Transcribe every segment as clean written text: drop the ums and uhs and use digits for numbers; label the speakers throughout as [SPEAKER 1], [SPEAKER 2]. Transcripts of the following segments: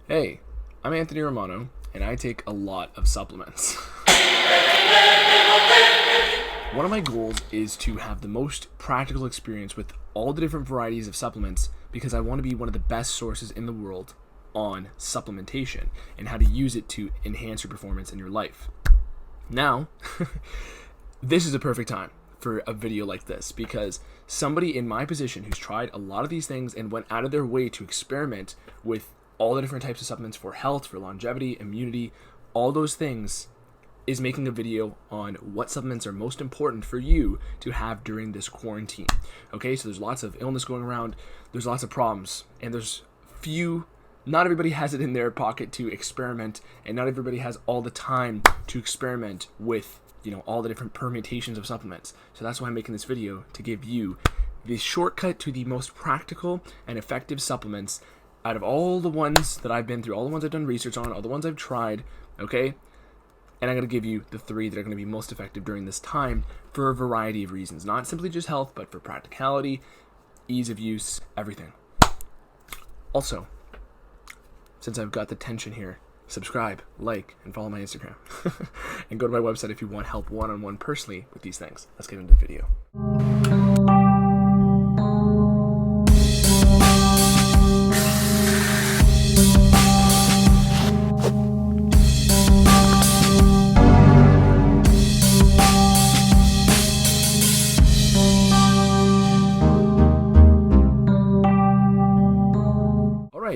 [SPEAKER 1] Hey, I'm Anthony Romano, and I take a lot of supplements. One of my goals is to have the most practical experience with all the different varieties of supplements because I want to be one of the best sources in the world on supplementation and how to use it to enhance your performance in your life. Now, this is a perfect time for a video like this because somebody in my position who's tried a lot of these things and went out of their way to experiment with all the different types of supplements for health, for longevity, immunity, all those things, is making a video on what supplements are most important for you to have during this quarantine. Okay, so there's lots of illness going around, there's lots of problems, and not everybody has it in their pocket to experiment, and not everybody has all the time to experiment with, all the different permutations of supplements. So that's why I'm making this video, to give you the shortcut to the most practical and effective supplements out of all the ones that I've been through, all the ones I've done research on, all the ones I've tried, okay? And I'm going to give you the 3 that are going to be most effective during this time for a variety of reasons. Not simply just health, but for practicality, ease of use, everything. Also, since I've got the tension here, subscribe, like, and follow my Instagram. And go to my website if you want help one-on-one personally with these things. Let's get into the video.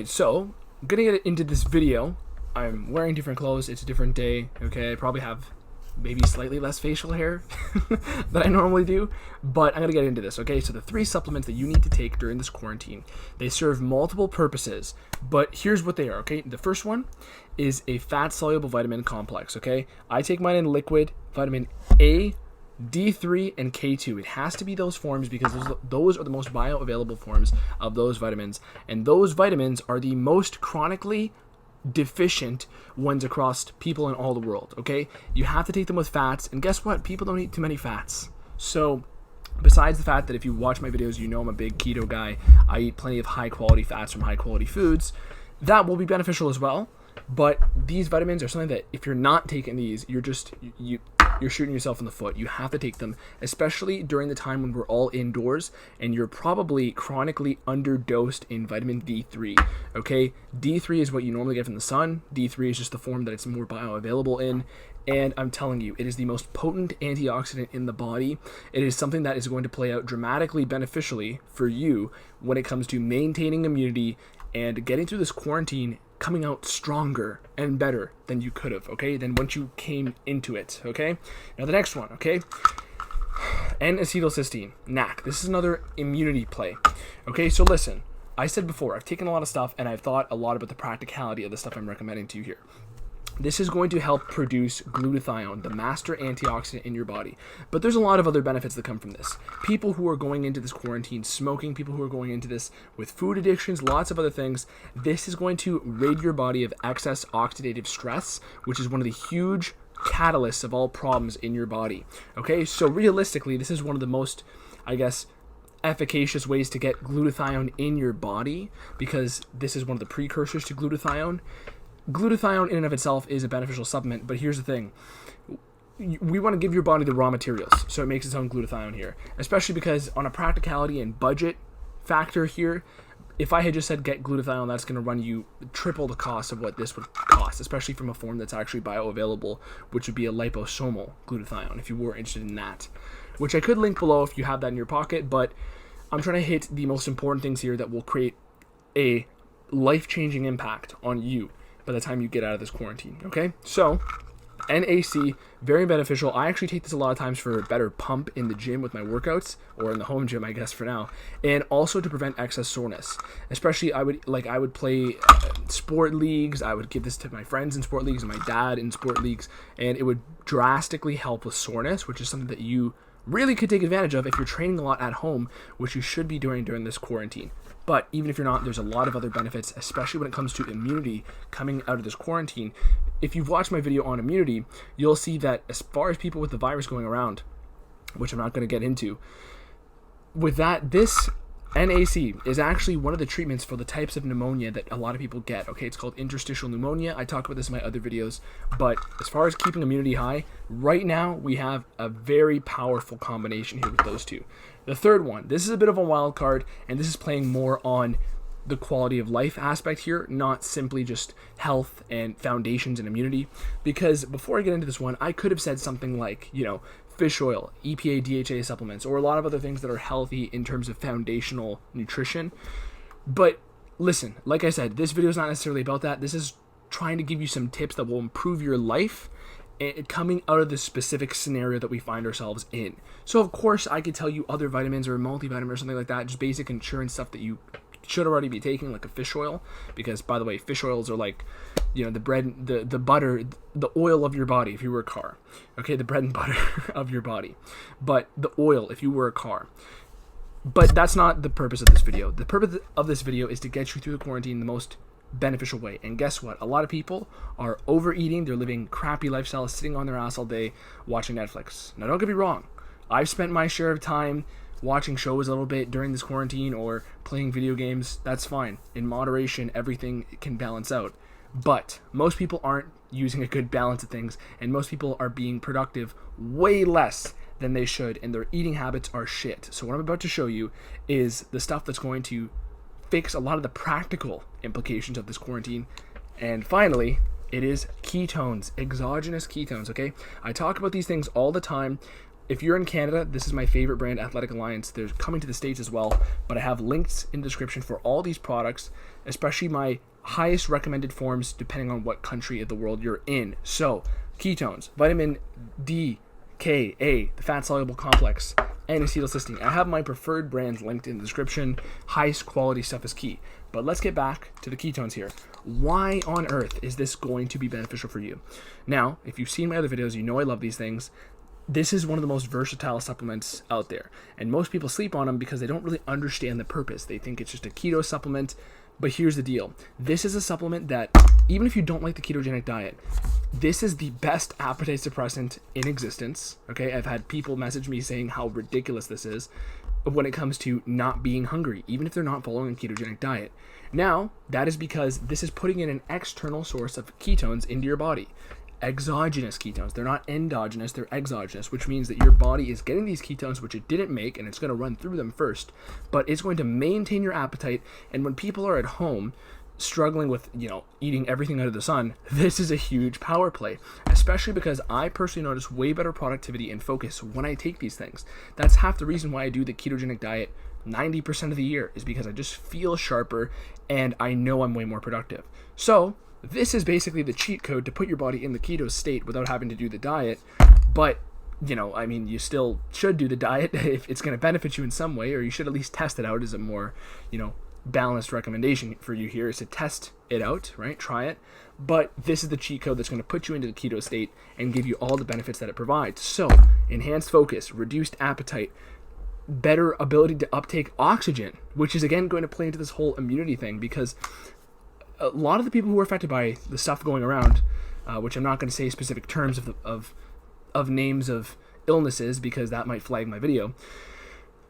[SPEAKER 1] So, I'm gonna get into this video. I'm wearing different clothes. It's a different day, okay? I probably have maybe slightly less facial hair than I normally do, but I'm gonna get into this, okay? So the 3 supplements that you need to take during this quarantine, they serve multiple purposes, but here's what they are, okay? The first one is a fat-soluble vitamin complex, okay? I take mine in liquid, vitamin A, D3 and K2. It has to be those forms because those are the most bioavailable forms of those vitamins, and those vitamins are the most chronically deficient ones across people in all the world, okay? You have to take them with fats, and guess what? People don't eat too many fats. So besides the fact that if you watch my videos, you know I'm a big keto guy, I eat plenty of high quality fats from high quality foods, that will be beneficial as well. But these vitamins are something that if you're not taking these, you're shooting yourself in the foot. You have to take them, especially during the time when we're all indoors and you're probably chronically underdosed in vitamin D3, okay? D3 is what you normally get from the sun. D3 is just the form that it's more bioavailable in, and I'm telling you, it is the most potent antioxidant in the body. It is something that is going to play out dramatically beneficially for you when it comes to maintaining immunity and getting through this quarantine, coming out stronger and better than you could have, okay, than once you came into it, okay? Now the next one, okay, N-acetylcysteine, NAC. This is another immunity play, okay? So listen, I said before, I've taken a lot of stuff and I've thought a lot about the practicality of the stuff I'm recommending to you here. This is going to help produce glutathione, the master antioxidant in your body. But there's a lot of other benefits that come from this. People who are going into this quarantine smoking, people who are going into this with food addictions, lots of other things, this is going to rid your body of excess oxidative stress, which is one of the huge catalysts of all problems in your body. Okay, so realistically, this is one of the most, efficacious ways to get glutathione in your body because this is one of the precursors to glutathione. Glutathione in and of itself is a beneficial supplement, but here's the thing. We want to give your body the raw materials, so it makes its own glutathione here, especially because on a practicality and budget factor here, if I had just said get glutathione, that's going to run you triple the cost of what this would cost, especially from a form that's actually bioavailable, which would be a liposomal glutathione, if you were interested in that, which I could link below if you have that in your pocket, but I'm trying to hit the most important things here that will create a life-changing impact on you by the time you get out of this quarantine, okay? So, NAC, very beneficial. I actually take this a lot of times for a better pump in the gym with my workouts, or in the home gym, I guess, for now, and also to prevent excess soreness. Especially, I would play sport leagues. I would give this to my friends in sport leagues and my dad in sport leagues, and it would drastically help with soreness, which is something that you really could take advantage of if you're training a lot at home, which you should be doing during this quarantine. But even if you're not, there's a lot of other benefits, especially when it comes to immunity coming out of this quarantine. If you've watched my video on immunity, you'll see that as far as people with the virus going around, which I'm not going to get into, with that, this NAC is actually one of the treatments for the types of pneumonia that a lot of people get. Okay, it's called interstitial pneumonia. I talk about this in my other videos, but as far as keeping immunity high, right now we have a very powerful combination here with those two. The third one, this is a bit of a wild card, and this is playing more on the quality of life aspect here, not simply just health and foundations and immunity. Because before I get into this one, I could have said something like, fish oil, EPA, DHA supplements, or a lot of other things that are healthy in terms of foundational nutrition. But listen, like I said, this video is not necessarily about that. This is trying to give you some tips that will improve your life coming out of the specific scenario that we find ourselves in. So of course I could tell you other vitamins or a multivitamin or something like that, just basic insurance stuff that you should already be taking, like a fish oil, because by the way, fish oils are like, the bread, the butter, the oil of your body if you were a car. Okay, the bread and butter of your body, but the oil if you were a car. But that's not the purpose of this video. The purpose of this video is to get you through the quarantine the most beneficial way. And guess what? A lot of people are overeating. They're living crappy lifestyles, sitting on their ass all day watching Netflix. Now don't get me wrong, I've spent my share of time watching shows a little bit during this quarantine or playing video games. That's fine. In moderation, everything can balance out. But most people aren't using a good balance of things, and most people are being productive way less than they should, and their eating habits are shit. So what I'm about to show you is the stuff that's going to fix a lot of the practical implications of this quarantine. And finally, it is ketones, exogenous ketones, okay? I talk about these things all the time. If you're in Canada, this is my favorite brand, Athletic Alliance. They're coming to the States as well, but I have links in the description for all these products, especially my highest recommended forms depending on what country of the world you're in. So, ketones, vitamin D, K, A, the FatSoluble Complex, and Acetylcysteine. I have my preferred brands linked in the description. Highest quality stuff is key. But let's get back to the ketones here. Why on earth is this going to be beneficial for you? Now, if you've seen my other videos, you know I love these things. This is one of the most versatile supplements out there, and most people sleep on them because they don't really understand the purpose. They think it's just a keto supplement, but here's the deal. This is a supplement that, even if you don't like the ketogenic diet, this is the best appetite suppressant in existence. Okay, I've had people message me saying how ridiculous this is when it comes to not being hungry, even if they're not following a ketogenic diet. Now, that is because this is putting in an external source of ketones into your body. Exogenous ketones. They're not endogenous, they're exogenous, which means that your body is getting these ketones which it didn't make, and it's going to run through them first, but it's going to maintain your appetite. And when people are at home struggling with, eating everything under the sun, this is a huge power play, especially because I personally notice way better productivity and focus when I take these things. That's half the reason why I do the ketogenic diet 90% of the year, is because I just feel sharper and I know I'm way more productive. So this is basically the cheat code to put your body in the keto state without having to do the diet. But, you still should do the diet if it's going to benefit you in some way, or you should at least test it out as a more, balanced recommendation for you here is to test it out, right? Try it. But this is the cheat code that's going to put you into the keto state and give you all the benefits that it provides. So, enhanced focus, reduced appetite, better ability to uptake oxygen, which is again going to play into this whole immunity thing, because a lot of the people who are affected by the stuff going around, which I'm not going to say specific terms of names of illnesses because that might flag my video.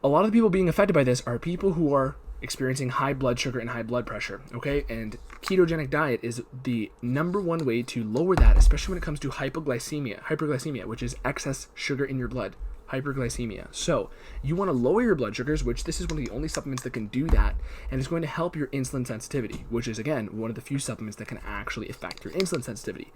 [SPEAKER 1] A lot of the people being affected by this are people who are experiencing high blood sugar and high blood pressure, okay? And ketogenic diet is the number one way to lower that, especially when it comes to hyperglycemia, which is excess sugar in your blood. Hyperglycemia. So you want to lower your blood sugars, which this is one of the only supplements that can do that, and it's going to help your insulin sensitivity, which is again one of the few supplements that can actually affect your insulin sensitivity.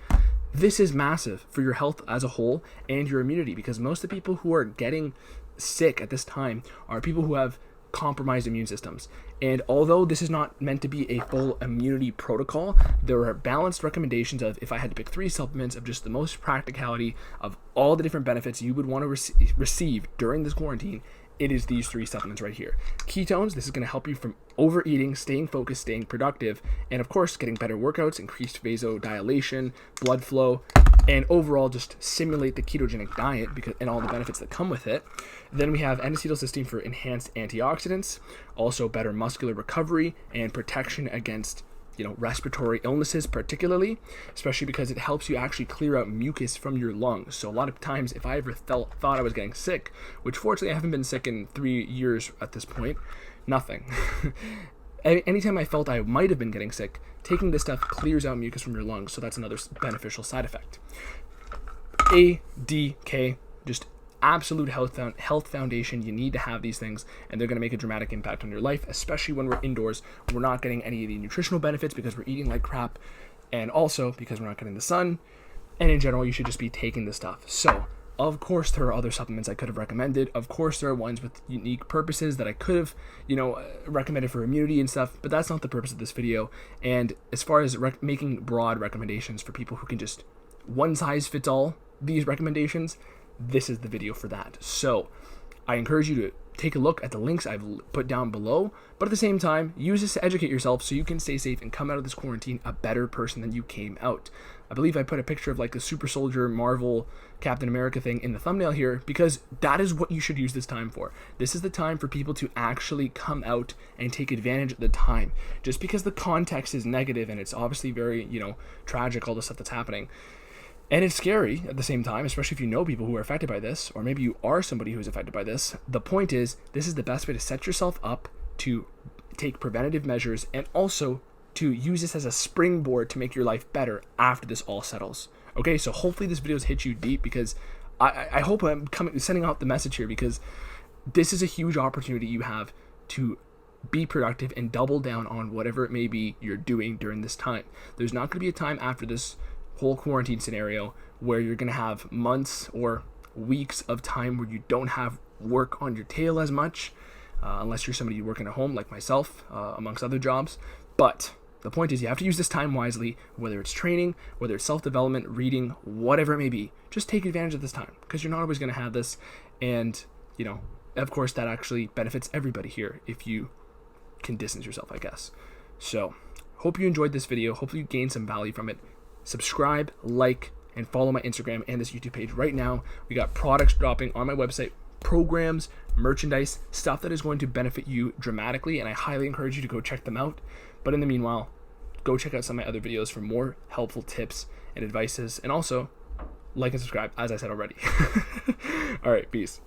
[SPEAKER 1] This is massive for your health as a whole and your immunity, because most of the people who are getting sick at this time are people who have compromised immune systems. And although this is not meant to be a full immunity protocol, there are balanced recommendations of, if I had to pick 3 supplements of just the most practicality of all the different benefits you would want to receive during this quarantine, it is these 3 supplements right here. Ketones, this is going to help you from overeating, staying focused, staying productive, and of course getting better workouts, increased vasodilation, blood flow, and overall just simulate the ketogenic diet and all the benefits that come with it. Then we have N-acetylcysteine for enhanced antioxidants, also better muscular recovery and protection against respiratory illnesses, particularly, especially because it helps you actually clear out mucus from your lungs. So a lot of times, if I ever thought I was getting sick, which fortunately I haven't been sick in 3 years at this point, Nothing. Anytime I felt I might have been getting sick, taking this stuff clears out mucus from your lungs, so that's another beneficial side effect. ADK, just absolute health foundation. You need to have these things, and they're going to make a dramatic impact on your life, especially when we're indoors. We're not getting any of the nutritional benefits because we're eating like crap, and also because we're not getting the sun, and in general, you should just be taking this stuff. So, of course, there are other supplements I could have recommended. Of course, there are ones with unique purposes that I could have, recommended for immunity and stuff, but that's not the purpose of this video. And as far as making broad recommendations for people who can just one size fits all these recommendations, this is the video for that. So I encourage you to take a look at the links I've put down below, but at the same time, use this to educate yourself so you can stay safe and come out of this quarantine a better person than you came out. I believe I put a picture of like the super soldier Marvel Captain America thing in the thumbnail here because that is what you should use this time for. This is the time for people to actually come out and take advantage of the time. Just because the context is negative and it's obviously very, tragic, all the stuff that's happening. And it's scary at the same time, especially if you know people who are affected by this, or maybe you are somebody who is affected by this. The point is, this is the best way to set yourself up to take preventative measures and also to use this as a springboard to make your life better after this all settles. Okay, so hopefully this video has hit you deep because I hope I'm sending out the message here because this is a huge opportunity you have to be productive and double down on whatever it may be you're doing during this time. There's not going to be a time after this whole quarantine scenario where you're going to have months or weeks of time where you don't have work on your tail as much, unless you're somebody working at home like myself, amongst other jobs. But the point is you have to use this time wisely, whether it's training, whether it's self-development, reading, whatever it may be. Just take advantage of this time because you're not always going to have this. And, of course, that actually benefits everybody here if you can distance yourself, I guess. So, hope you enjoyed this video. Hopefully you gained some value from it. Subscribe, like, and follow my Instagram and this YouTube page right now. We got products dropping on my website, programs, merchandise, stuff that is going to benefit you dramatically, and I highly encourage you to go check them out. But in the meanwhile, go check out some of my other videos for more helpful tips and advices, and also like and subscribe, as I said already. All right, peace.